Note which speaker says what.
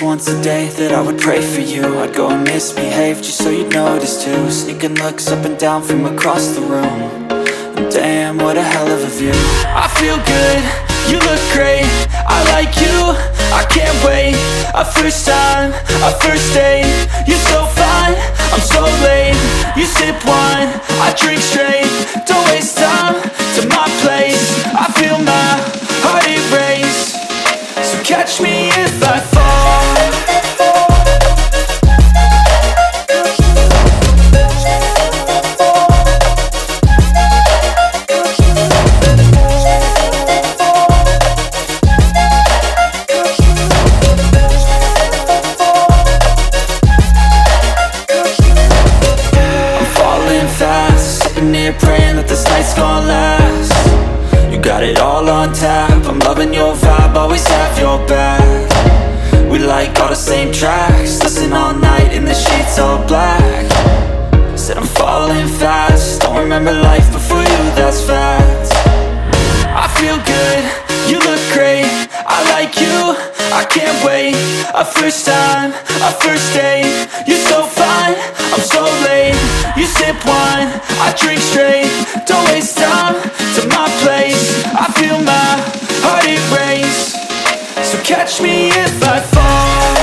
Speaker 1: once a day that I would pray for you. I'd go and misbehave just so you'd notice too. Sneaking looks up and down from across the room. And damn, what a hell of a view. I feel good, you look great, I like you, I can't wait. A first time, a first date, you're so fine, I'm so late. You sip wine, I drink straight. Don't waste time to my place. I feel my heart erase. So catch me if I fall. Praying that this night's gonna last. You got it all on tap, I'm loving your vibe, always have your back. We like all the same tracks, listen all night in the sheets all black. Said I'm falling fast, don't remember life before you, that's fact. I feel good, you look great, I like you, I can't wait. A first time, a first date, you're so fine, I'm so late. You sip wine, I drink straight. Don't waste time to my place. I feel my heart erase. So catch me if I fall.